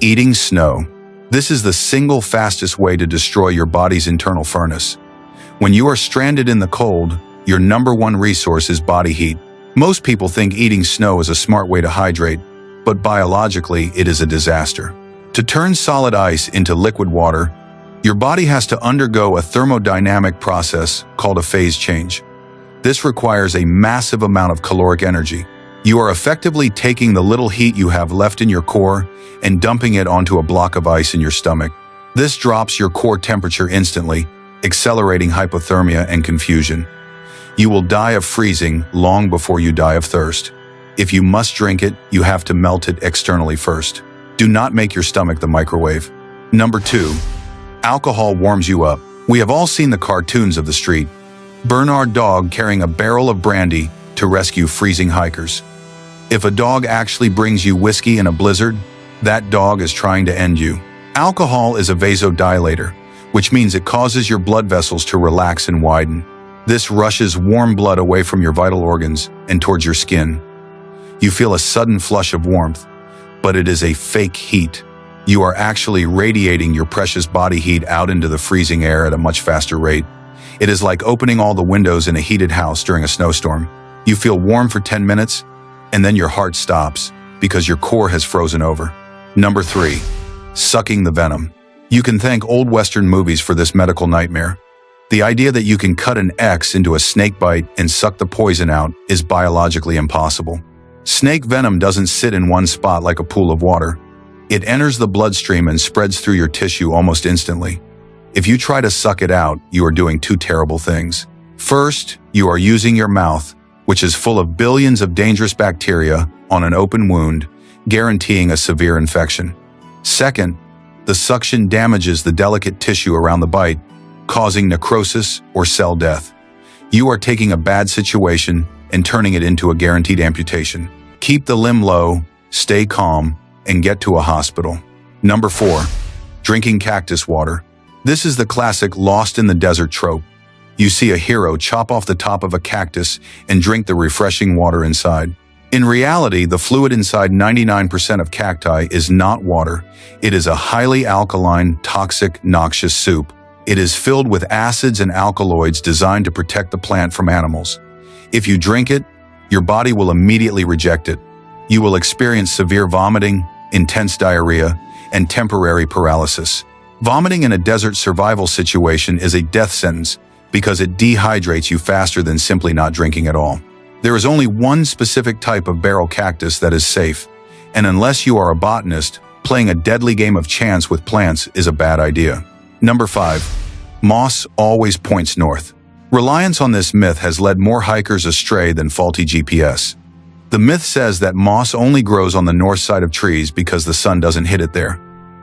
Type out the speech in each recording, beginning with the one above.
Eating snow. This is the single fastest way to destroy your body's internal furnace. When you are stranded in the cold, your number one resource is body heat. Most people think eating snow is a smart way to hydrate, but biologically it is a disaster. To turn solid ice into liquid water, your body has to undergo a thermodynamic process called a phase change. This requires a massive amount of caloric energy. You are effectively taking the little heat you have left in your core and dumping it onto a block of ice in your stomach. This drops your core temperature instantly, accelerating hypothermia and confusion. You will die of freezing long before you die of thirst. If you must drink it, you have to melt it externally first. Do not make your stomach the microwave. Number 2. Alcohol warms you up. We have all seen the cartoons of the street. Bernard dog carrying a barrel of brandy to rescue freezing hikers. If a dog actually brings you whiskey in a blizzard, that dog is trying to end you. Alcohol is a vasodilator, which means it causes your blood vessels to relax and widen. This rushes warm blood away from your vital organs and towards your skin. You feel a sudden flush of warmth, but it is a fake heat. You are actually radiating your precious body heat out into the freezing air at a much faster rate. It is like opening all the windows in a heated house during a snowstorm. You feel warm for 10 minutes, and then your heart stops because your core has frozen over. Number 3. Sucking the venom. You can thank old Western movies for this medical nightmare. The idea that you can cut an X into a snake bite and suck the poison out is biologically impossible. Snake venom doesn't sit in one spot like a pool of water. It enters the bloodstream and spreads through your tissue almost instantly. If you try to suck it out, you are doing two terrible things. First, you are using your mouth, which is full of billions of dangerous bacteria, on an open wound, guaranteeing a severe infection. Second, the suction damages the delicate tissue around the bite, causing necrosis or cell death. You are taking a bad situation and turning it into a guaranteed amputation. Keep the limb low, stay calm, and get to a hospital. Number 4. Drinking cactus water. This is the classic lost in the desert trope. You see a hero chop off the top of a cactus and drink the refreshing water inside. In reality, the fluid inside 99% of cacti is not water. It is a highly alkaline, toxic, noxious soup. It is filled with acids and alkaloids designed to protect the plant from animals. If you drink it, your body will immediately reject it. You will experience severe vomiting, intense diarrhea, and temporary paralysis. Vomiting in a desert survival situation is a death sentence because it dehydrates you faster than simply not drinking at all. There is only one specific type of barrel cactus that is safe, and unless you are a botanist, playing a deadly game of chance with plants is a bad idea. Number 5. Moss always points north. Reliance on this myth has led more hikers astray than faulty GPS. The myth says that moss only grows on the north side of trees because the sun doesn't hit it there.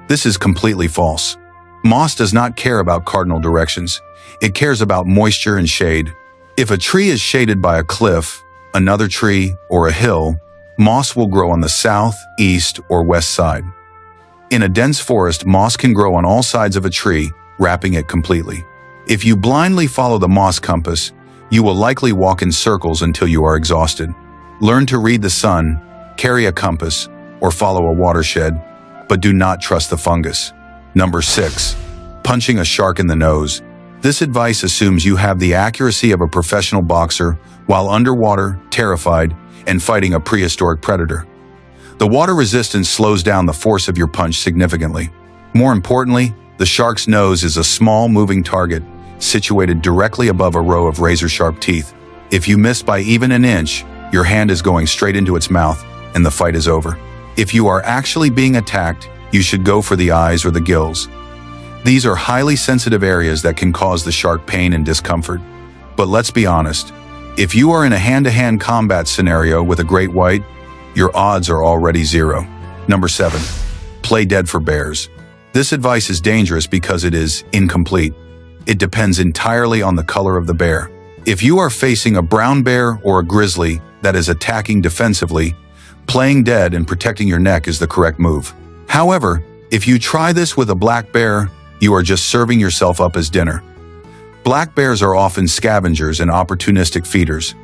This is completely false. Moss does not care about cardinal directions. It cares about moisture and shade. If a tree is shaded by a cliff, another tree, or a hill, moss will grow on the south, east, or west side. In a dense forest, moss can grow on all sides of a tree, wrapping it completely. If you blindly follow the moss compass, you will likely walk in circles until you are exhausted. Learn to read the sun, carry a compass, or follow a watershed, but do not trust the fungus. Number 6. Punching a shark in the nose. This advice assumes you have the accuracy of a professional boxer while underwater, terrified, and fighting a prehistoric predator. The water resistance slows down the force of your punch significantly. More importantly, the shark's nose is a small moving target situated directly above a row of razor-sharp teeth. If you miss by even an inch, your hand is going straight into its mouth, and the fight is over. If you are actually being attacked, you should go for the eyes or the gills. These are highly sensitive areas that can cause the shark pain and discomfort. But let's be honest, if you are in a hand-to-hand combat scenario with a great white, your odds are already 0. Number 7. Play dead for bears. This advice is dangerous because it is incomplete. It depends entirely on the color of the bear. If you are facing a brown bear or a grizzly that is attacking defensively, playing dead and protecting your neck is the correct move. However, if you try this with a black bear, you are just serving yourself up as dinner. Black bears are often scavengers and opportunistic feeders.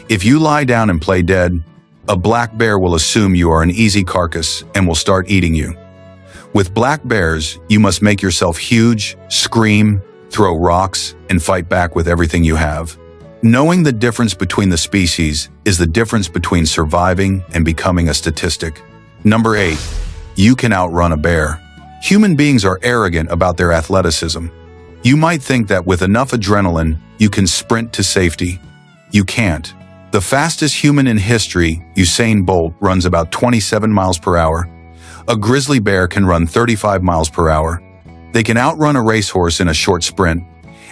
If you lie down and play dead, a black bear will assume you are an easy carcass and will start eating you. With black bears, you must make yourself huge, scream, throw rocks, and fight back with everything you have. Knowing the difference between the species is the difference between surviving and becoming a statistic. Number 8. You can outrun a bear. Human beings are arrogant about their athleticism. You might think that with enough adrenaline, you can sprint to safety. You can't. The fastest human in history, Usain Bolt, runs about 27 miles per hour. A grizzly bear can run 35 miles per hour. They can outrun a racehorse in a short sprint,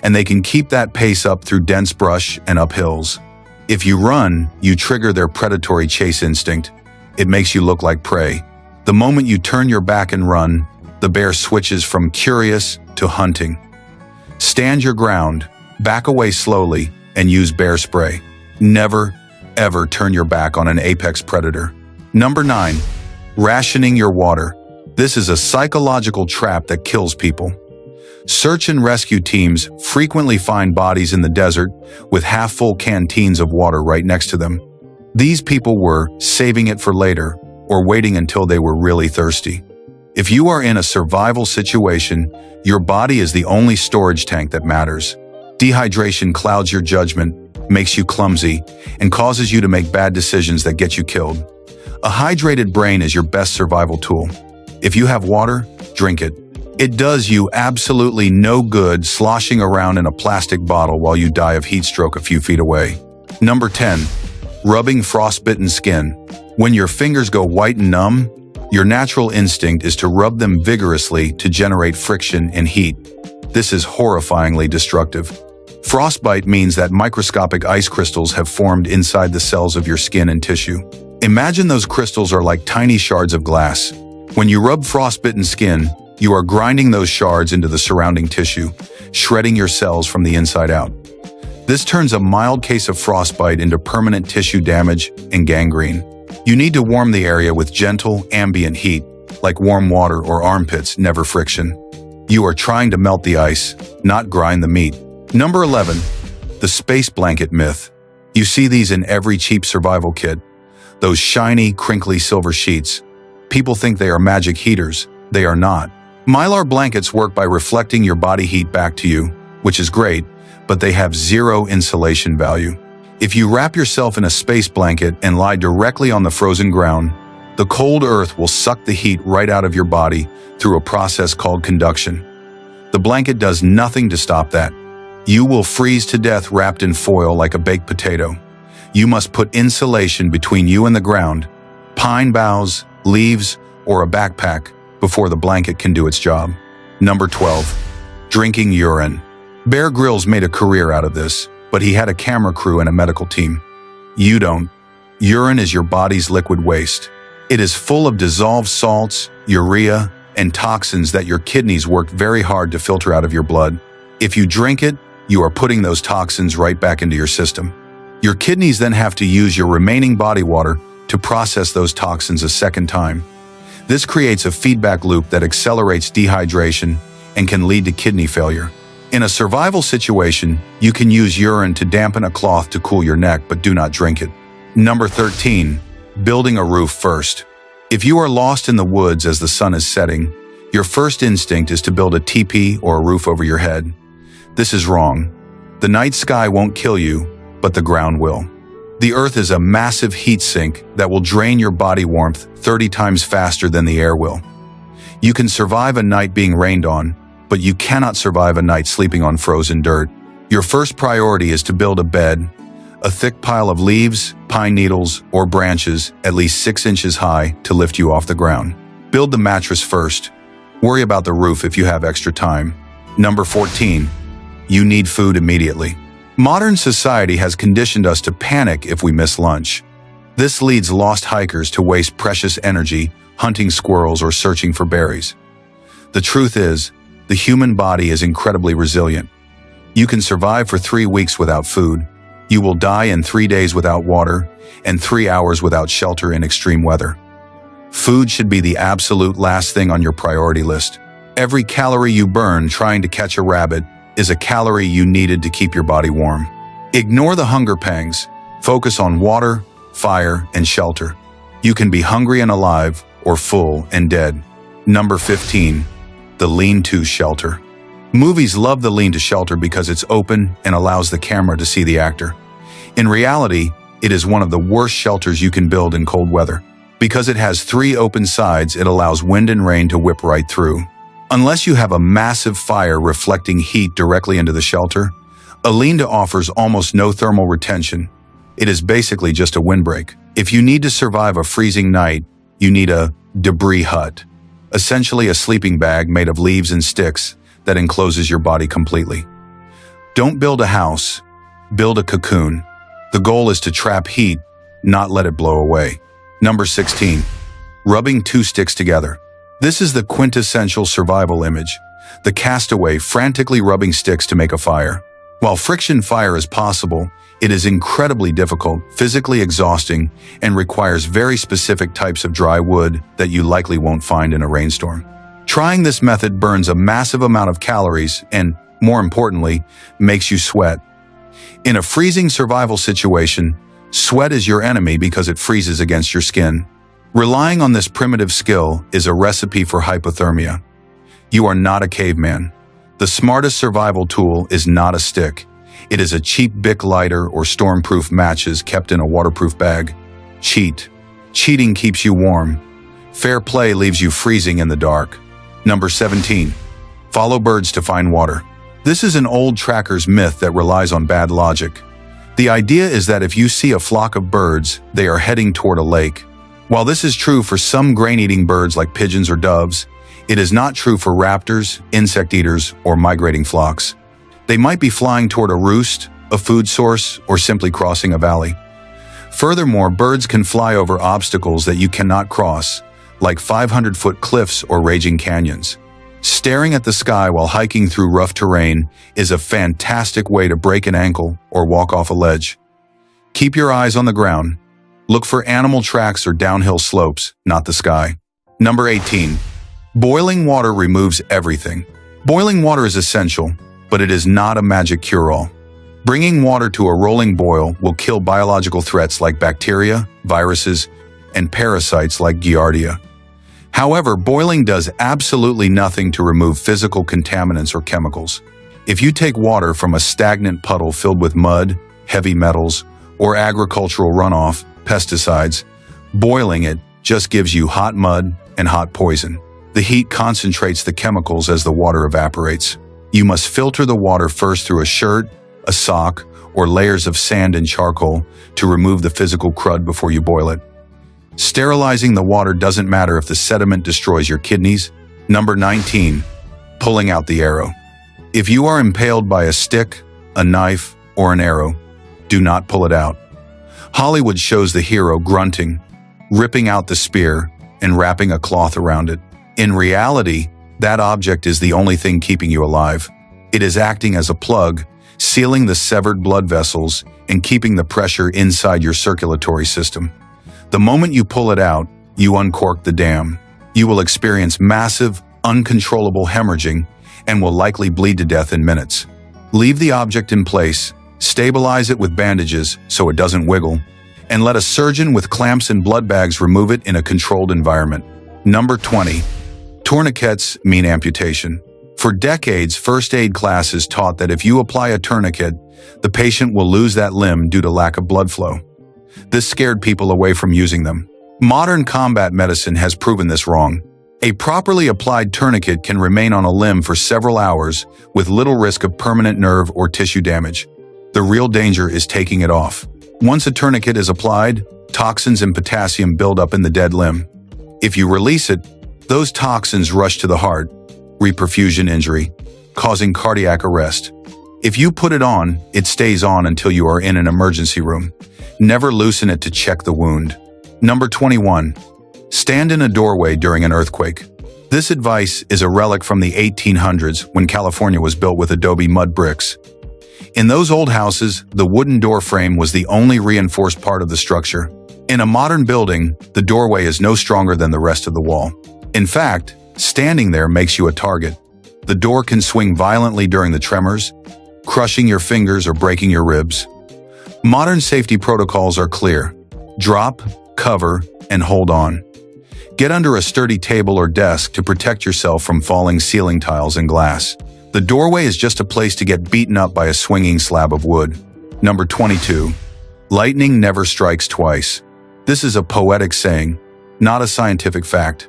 and they can keep that pace up through dense brush and up hills. If you run, you trigger their predatory chase instinct. It makes you look like prey. The moment you turn your back and run, the bear switches from curious to hunting. Stand your ground, back away slowly, and use bear spray. Never, ever turn your back on an apex predator. Number 9. Rationing your water. This is a psychological trap that kills people. Search and rescue teams frequently find bodies in the desert with half-full canteens of water right next to them. These people were saving it for later or waiting until they were really thirsty. If you are in a survival situation, your body is the only storage tank that matters. Dehydration clouds your judgment, makes you clumsy, and causes you to make bad decisions that get you killed. A hydrated brain is your best survival tool. If you have water, drink it. It does you absolutely no good sloshing around in a plastic bottle while you die of heat stroke a few feet away. Number 10. Rubbing frostbitten skin. When your fingers go white and numb, your natural instinct is to rub them vigorously to generate friction and heat. This is horrifyingly destructive. Frostbite means that microscopic ice crystals have formed inside the cells of your skin and tissue. Imagine those crystals are like tiny shards of glass. When you rub frostbitten skin, you are grinding those shards into the surrounding tissue, shredding your cells from the inside out. This turns a mild case of frostbite into permanent tissue damage and gangrene. You need to warm the area with gentle, ambient heat, like warm water or armpits, never friction. You are trying to melt the ice, not grind the meat. Number 11. The space blanket myth. You see these in every cheap survival kit. Those shiny, crinkly silver sheets. People think they are magic heaters. They are not. Mylar blankets work by reflecting your body heat back to you, which is great, but they have zero insulation value. If you wrap yourself in a space blanket and lie directly on the frozen ground, the cold earth will suck the heat right out of your body through a process called conduction. The blanket does nothing to stop that. You will freeze to death wrapped in foil like a baked potato. You must put insulation between you and the ground, pine boughs, leaves, or a backpack before the blanket can do its job. Number 12. Drinking urine. Bear Grylls made a career out of this, but he had a camera crew and a medical team. You don't. Urine is your body's liquid waste. It is full of dissolved salts, urea, and toxins that your kidneys work very hard to filter out of your blood. If you drink it, you are putting those toxins right back into your system. Your kidneys then have to use your remaining body water to process those toxins a second time. This creates a feedback loop that accelerates dehydration and can lead to kidney failure. In a survival situation, you can use urine to dampen a cloth to cool your neck, but do not drink it. Number 13. Building a roof first. If you are lost in the woods as the sun is setting, your first instinct is to build a teepee or a roof over your head. This is wrong. The night sky won't kill you, but the ground will. The earth is a massive heat sink that will drain your body warmth 30 times faster than the air will. You can survive a night being rained on, but you cannot survive a night sleeping on frozen dirt. Your first priority is to build a bed, a thick pile of leaves, pine needles, or branches at least 6 inches high to lift you off the ground. Build the mattress first. Worry about the roof if you have extra time. Number 14. You need food immediately. Modern society has conditioned us to panic if we miss lunch. This leads lost hikers to waste precious energy hunting squirrels or searching for berries. The truth is, the human body is incredibly resilient. You can survive for 3 weeks without food. You will die in 3 days without water and 3 hours without shelter in extreme weather. Food should be the absolute last thing on your priority list. Every calorie you burn trying to catch a rabbit is a calorie you needed to keep your body warm. Ignore the hunger pangs. Focus on water, fire, and shelter. You can be hungry and alive or full and dead. Number 15. The lean-to shelter. Movies love the lean-to shelter because it's open and allows the camera to see the actor. In reality, it is one of the worst shelters you can build in cold weather. Because it has 3 open sides, it allows wind and rain to whip right through. Unless you have a massive fire reflecting heat directly into the shelter, a lean-to offers almost no thermal retention. It is basically just a windbreak. If you need to survive a freezing night, you need a debris hut, essentially a sleeping bag made of leaves and sticks that encloses your body completely. Don't build a house, build a cocoon. The goal is to trap heat, not let it blow away. Number 16. Rubbing 2 sticks together. This is the quintessential survival image. The castaway frantically rubbing sticks to make a fire. While friction fire is possible, it is incredibly difficult, physically exhausting, and requires very specific types of dry wood that you likely won't find in a rainstorm. Trying this method burns a massive amount of calories and, more importantly, makes you sweat. In a freezing survival situation, sweat is your enemy because it freezes against your skin. Relying on this primitive skill is a recipe for hypothermia. You are not a caveman. The smartest survival tool is not a stick. It is a cheap Bic lighter or stormproof matches kept in a waterproof bag. Cheat. Cheating keeps you warm. Fair play leaves you freezing in the dark. Number 17. Follow birds to find water. This is an old tracker's myth that relies on bad logic. The idea is that if you see a flock of birds, they are heading toward a lake. While this is true for some grain-eating birds like pigeons or doves, it is not true for raptors, insect eaters, or migrating flocks. They might be flying toward a roost, a food source, or simply crossing a valley. Furthermore, birds can fly over obstacles that you cannot cross, like 500-foot cliffs or raging canyons. Staring at the sky while hiking through rough terrain is a fantastic way to break an ankle or walk off a ledge. Keep your eyes on the ground. Look for animal tracks or downhill slopes, not the sky. Number 18. Boiling water removes everything. Boiling water is essential, but it is not a magic cure-all. Bringing water to a rolling boil will kill biological threats like bacteria, viruses, and parasites like Giardia. However, boiling does absolutely nothing to remove physical contaminants or chemicals. If you take water from a stagnant puddle filled with mud, heavy metals, or agricultural runoff, pesticides, boiling it just gives you hot mud and hot poison. The heat concentrates the chemicals as the water evaporates. You must filter the water first through a shirt, a sock, or layers of sand and charcoal to remove the physical crud before you boil it. Sterilizing the water doesn't matter if the sediment destroys your kidneys. Number 19. Pulling out the arrow. If you are impaled by a stick, a knife, or an arrow, do not pull it out. Hollywood shows the hero grunting, ripping out the spear, and wrapping a cloth around it. In reality, that object is the only thing keeping you alive. It is acting as a plug, sealing the severed blood vessels and keeping the pressure inside your circulatory system. The moment you pull it out, you uncork the dam. You will experience massive, uncontrollable hemorrhaging and will likely bleed to death in minutes. Leave the object in place, stabilize it with bandages so it doesn't wiggle, and let a surgeon with clamps and blood bags remove it in a controlled environment. Number 20. Tourniquets mean amputation. For decades, first aid classes taught that if you apply a tourniquet, the patient will lose that limb due to lack of blood flow. This scared people away from using them. Modern combat medicine has proven this wrong. A properly applied tourniquet can remain on a limb for several hours with little risk of permanent nerve or tissue damage. The real danger is taking it off. Once a tourniquet is applied, toxins and potassium build up in the dead limb. If you release it, those toxins rush to the heart, reperfusion injury, causing cardiac arrest. If you put it on, it stays on until you are in an emergency room. Never loosen it to check the wound. Number 21. Stand in a doorway during an earthquake. This advice is a relic from the 1800s when California was built with adobe mud bricks. In those old houses, the wooden door frame was the only reinforced part of the structure. In a modern building, the doorway is no stronger than the rest of the wall. In fact, standing there makes you a target. The door can swing violently during the tremors, crushing your fingers or breaking your ribs. Modern safety protocols are clear. Drop, cover, and hold on. Get under a sturdy table or desk to protect yourself from falling ceiling tiles and glass. The doorway is just a place to get beaten up by a swinging slab of wood. Number 22. Lightning never strikes twice. This is a poetic saying, not a scientific fact.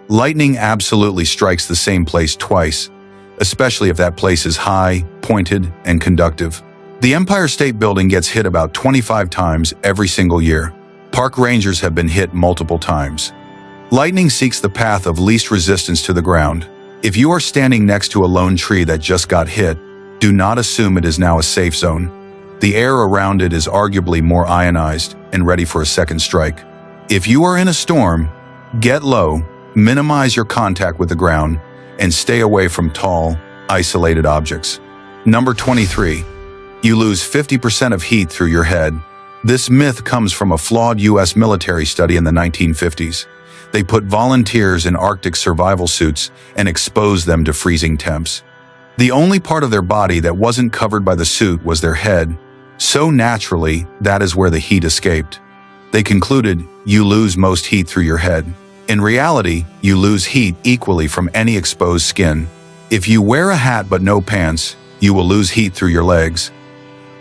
Lightning absolutely strikes the same place twice, especially if that place is high, pointed, and conductive. The Empire State Building gets hit about 25 times every single year. Park rangers have been hit multiple times. Lightning seeks the path of least resistance to the ground. If you are standing next to a lone tree that just got hit, do not assume it is now a safe zone. The air around it is arguably more ionized and ready for a second strike. If you are in a storm, get low, minimize your contact with the ground, and stay away from tall, isolated objects. Number 23. You lose 50% of heat through your head. This myth comes from a flawed U.S. military study in the 1950s. They put volunteers in Arctic survival suits and exposed them to freezing temps. The only part of their body that wasn't covered by the suit was their head, so naturally, that is where the heat escaped. They concluded, you lose most heat through your head. In reality, you lose heat equally from any exposed skin. If you wear a hat but no pants, you will lose heat through your legs.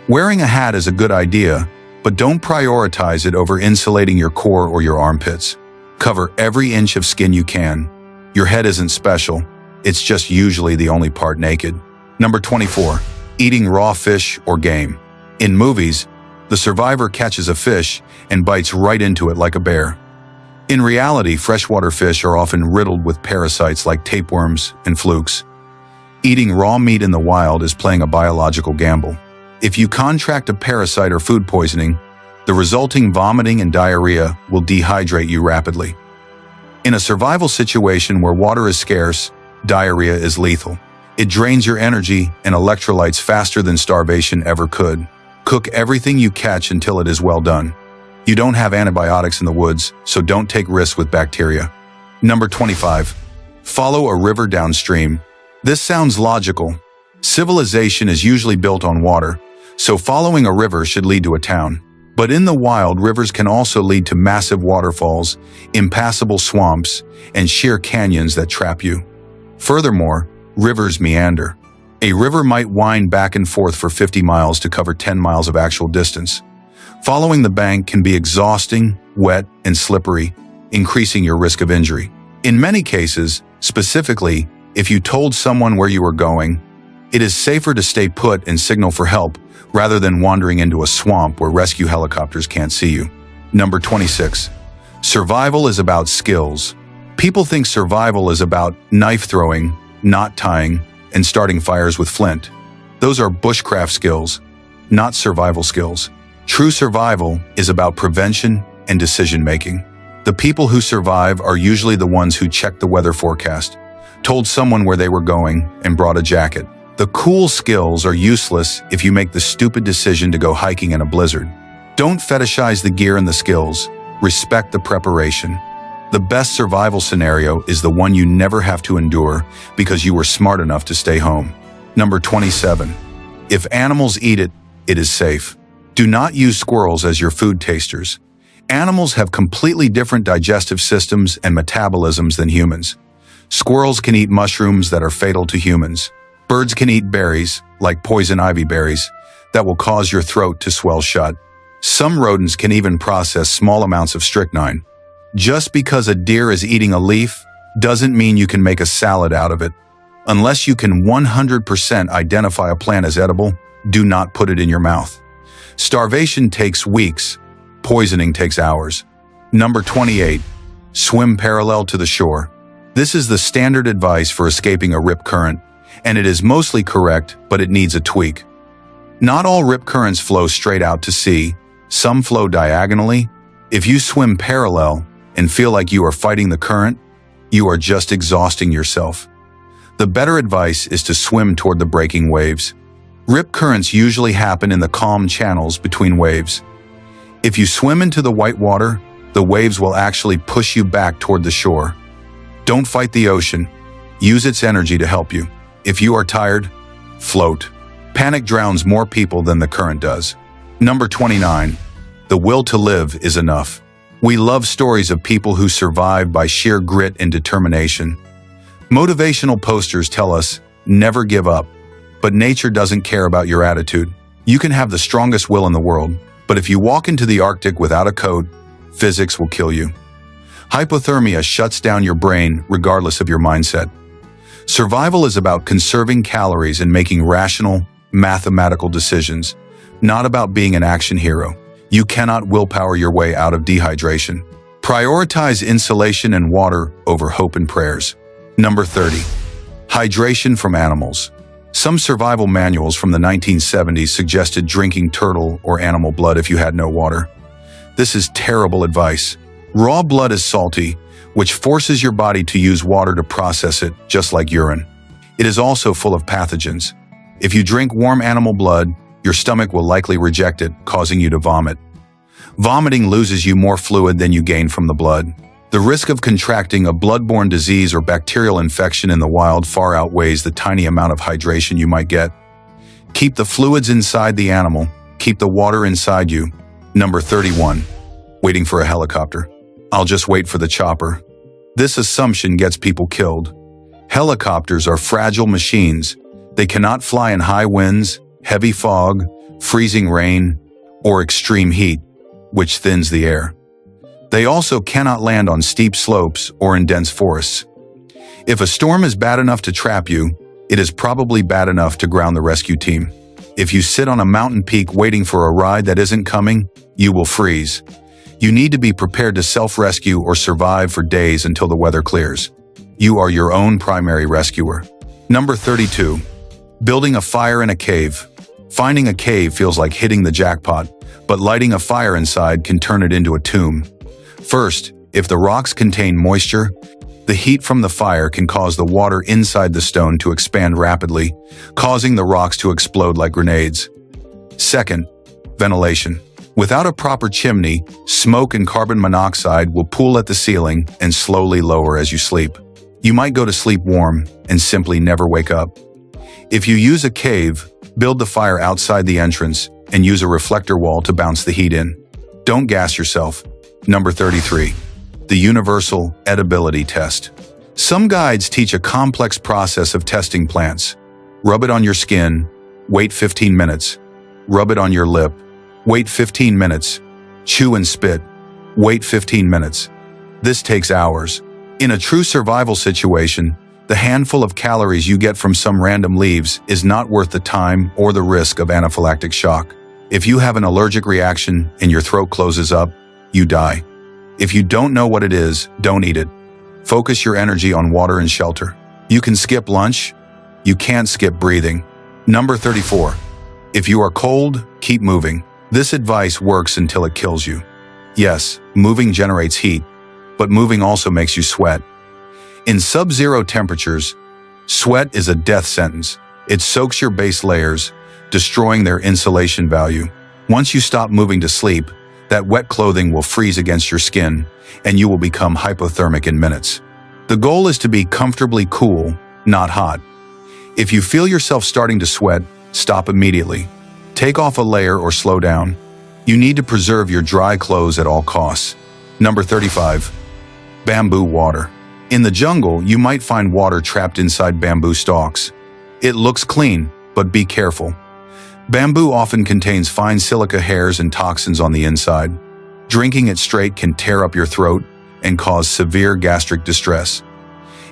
Wearing a hat is a good idea, but don't prioritize it over insulating your core or your armpits. Cover every inch of skin you can. Your head isn't special, it's just usually the only part naked. Number 24. Eating raw fish or game. In movies, the survivor catches a fish and bites right into it like a bear. In reality, freshwater fish are often riddled with parasites like tapeworms and flukes. Eating raw meat in the wild is playing a biological gamble. If you contract a parasite or food poisoning, the resulting vomiting and diarrhea will dehydrate you rapidly. In a survival situation where water is scarce, diarrhea is lethal. It drains your energy and electrolytes faster than starvation ever could. Cook everything you catch until it is well done. You don't have antibiotics in the woods, so don't take risks with bacteria. Number 25. Follow a river downstream. This sounds logical. Civilization is usually built on water, so following a river should lead to a town. But in the wild, rivers can also lead to massive waterfalls, impassable swamps, and sheer canyons that trap you. Furthermore, rivers meander. A river might wind back and forth for 50 miles to cover 10 miles of actual distance. Following the bank can be exhausting, wet, and slippery, increasing your risk of injury. In many cases, specifically, if you told someone where you were going, it is safer to stay put and signal for help rather than wandering into a swamp where rescue helicopters can't see you. Number 26. Survival is about skills. People think survival is about knife throwing, knot tying, and starting fires with flint. Those are bushcraft skills, not survival skills. True survival is about prevention and decision-making. The people who survive are usually the ones who checked the weather forecast, told someone where they were going, and brought a jacket. The cool skills are useless if you make the stupid decision to go hiking in a blizzard. Don't fetishize the gear and the skills. Respect the preparation. The best survival scenario is the one you never have to endure because you were smart enough to stay home. Number 27. If animals eat it, it is safe. Do not use squirrels as your food tasters. Animals have completely different digestive systems and metabolisms than humans. Squirrels can eat mushrooms that are fatal to humans. Birds can eat berries, like poison ivy berries, that will cause your throat to swell shut. Some rodents can even process small amounts of strychnine. Just because a deer is eating a leaf doesn't mean you can make a salad out of it. Unless you can 100% identify a plant as edible, do not put it in your mouth. Starvation takes weeks, poisoning takes hours. Number 28. Swim parallel to the shore. This is the standard advice for escaping a rip current, and it is mostly correct, but it needs a tweak. Not all rip currents flow straight out to sea, some flow diagonally. If you swim parallel and feel like you are fighting the current, you are just exhausting yourself. The better advice is to swim toward the breaking waves. Rip currents usually happen in the calm channels between waves. If you swim into the white water, the waves will actually push you back toward the shore. Don't fight the ocean. Use its energy to help you. If you are tired, float. Panic drowns more people than the current does. Number 29. The will to live is enough. We love stories of people who survive by sheer grit and determination. Motivational posters tell us, never give up. But nature doesn't care about your attitude. You can have the strongest will in the world, but if you walk into the Arctic without a coat, physics will kill you. Hypothermia shuts down your brain regardless of your mindset. Survival is about conserving calories and making rational, mathematical decisions, not about being an action hero. You cannot willpower your way out of dehydration. Prioritize insulation and water over hope and prayers. Number 30. Hydration from animals. Some survival manuals from the 1970s suggested drinking turtle or animal blood if you had no water. This is terrible advice. Raw blood is salty, which forces your body to use water to process it, just like urine. It is also full of pathogens. If you drink warm animal blood, your stomach will likely reject it, causing you to vomit. Vomiting loses you more fluid than you gain from the blood. The risk of contracting a blood-borne disease or bacterial infection in the wild far outweighs the tiny amount of hydration you might get. Keep the fluids inside the animal. Keep the water inside you. Number 31. Waiting for a helicopter. I'll just wait for the chopper. This assumption gets people killed. Helicopters are fragile machines. They cannot fly in high winds, heavy fog, freezing rain, or extreme heat, which thins the air. They also cannot land on steep slopes or in dense forests. If a storm is bad enough to trap you, it is probably bad enough to ground the rescue team. If you sit on a mountain peak waiting for a ride that isn't coming, you will freeze. You need to be prepared to self-rescue or survive for days until the weather clears. You are your own primary rescuer. Number 32. Building a fire in a cave. Finding a cave feels like hitting the jackpot, but lighting a fire inside can turn it into a tomb. First, if the rocks contain moisture, the heat from the fire can cause the water inside the stone to expand rapidly, causing the rocks to explode like grenades. Second, ventilation. Without a proper chimney, smoke and carbon monoxide will pool at the ceiling and slowly lower as you sleep. You might go to sleep warm and simply never wake up. If you use a cave, build the fire outside the entrance and use a reflector wall to bounce the heat in. Don't gas yourself. Number 33. The universal edibility test. Some guides teach a complex process of testing plants. Rub it on your skin, wait 15 minutes. Rub it on your lip, wait 15 minutes. Chew and spit, wait 15 minutes. This takes hours. In a true survival situation, the handful of calories you get from some random leaves is not worth the time or the risk of anaphylactic shock. If you have an allergic reaction and your throat closes up, you die. If you don't know what it is, don't eat it. Focus your energy on water and shelter. You can skip lunch. You can't skip breathing. Number 34. If you are cold, keep moving. This advice works until it kills you. Yes, moving generates heat, but moving also makes you sweat. In sub-zero temperatures, sweat is a death sentence. It soaks your base layers, destroying their insulation value. Once you stop moving to sleep, that wet clothing will freeze against your skin, and you will become hypothermic in minutes. The goal is to be comfortably cool, not hot. If you feel yourself starting to sweat, stop immediately. Take off a layer or slow down. You need to preserve your dry clothes at all costs. Number 35. Bamboo water. In the jungle, you might find water trapped inside bamboo stalks. It looks clean, but be careful. Bamboo often contains fine silica hairs and toxins on the inside. Drinking it straight can tear up your throat and cause severe gastric distress.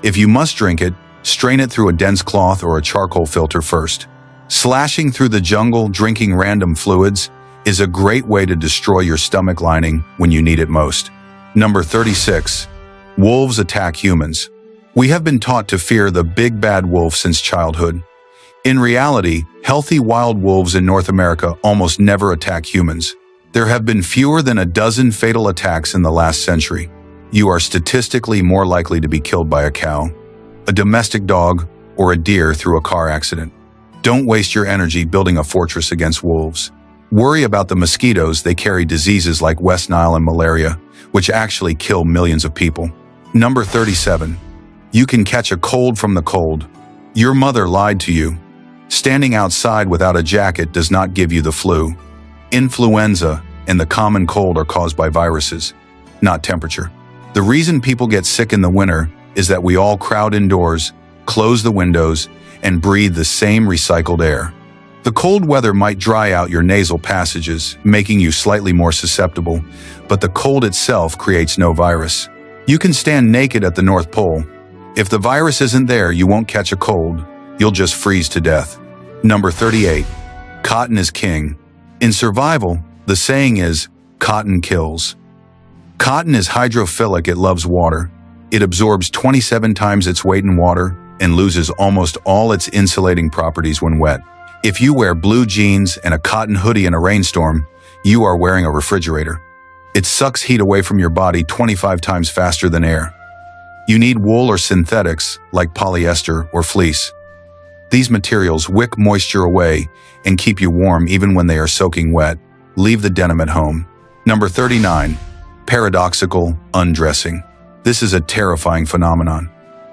If you must drink it, strain it through a dense cloth or a charcoal filter first. Slashing through the jungle drinking random fluids is a great way to destroy your stomach lining when you need it most. Number 36. Wolves attack humans. We have been taught to fear the big bad wolf since childhood. In reality, healthy wild wolves in North America almost never attack humans. There have been fewer than a dozen fatal attacks in the last century. You are statistically more likely to be killed by a cow, a domestic dog, or a deer through a car accident. Don't waste your energy building a fortress against wolves. Worry about the mosquitoes. They carry diseases like West Nile and malaria, which actually kill millions of people. Number 37. You can catch a cold from the cold. Your mother lied to you. Standing outside without a jacket does not give you the flu. Influenza and the common cold are caused by viruses. not temperature. The reason people get sick in the winter is that we all crowd indoors, close the windows, and breathe the same recycled air. The cold weather might dry out your nasal passages, making you slightly more susceptible, but the cold itself creates no virus. You can stand naked at the North Pole. If the virus isn't there, you won't catch a cold. You'll just freeze to death. Number 38. Cotton is king. In survival, the saying is, cotton kills. Cotton is hydrophilic, it loves water. It absorbs 27 times its weight in water and loses almost all its insulating properties when wet. If you wear blue jeans and a cotton hoodie in a rainstorm, you are wearing a refrigerator. It sucks heat away from your body 25 times faster than air. You need wool or synthetics, like polyester or fleece. These materials wick moisture away and keep you warm even when they are soaking wet. Leave the denim at home. Number 39. Paradoxical undressing. This is a terrifying phenomenon.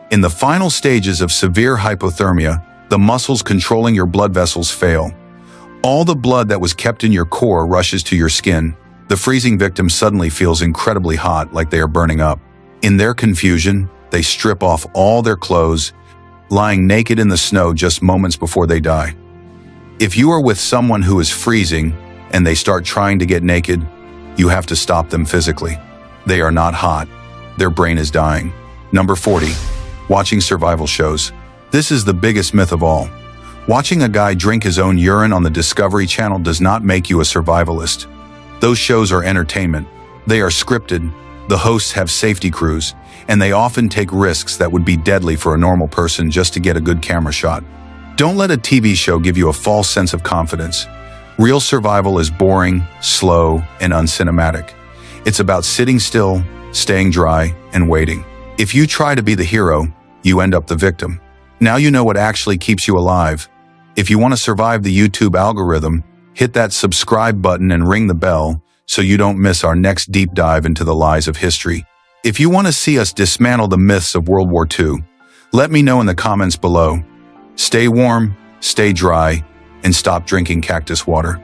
In the final stages of severe hypothermia, the muscles controlling your blood vessels fail. All the blood that was kept in your core rushes to your skin. The freezing victim suddenly feels incredibly hot, like they are burning up. In their confusion, they strip off all their clothes, lying naked in the snow just moments before they die. If you are with someone who is freezing and they start trying to get naked, you have to stop them physically. They are not hot. Their brain is dying. Number 40. Watching survival shows. This is the biggest myth of all. Watching a guy drink his own urine on the Discovery Channel does not make you a survivalist. Those shows are entertainment. They are scripted, the hosts have safety crews, and they often take risks that would be deadly for a normal person just to get a good camera shot. Don't let a TV show give you a false sense of confidence. Real survival is boring, slow, and uncinematic. It's about sitting still, staying dry, and waiting. If you try to be the hero, you end up the victim. Now you know what actually keeps you alive. If you want to survive the YouTube algorithm, hit that subscribe button and ring the bell so you don't miss our next deep dive into the lies of history. If you want to see us dismantle the myths of World War II, let me know in the comments below. Stay warm, stay dry, and stop drinking cactus water.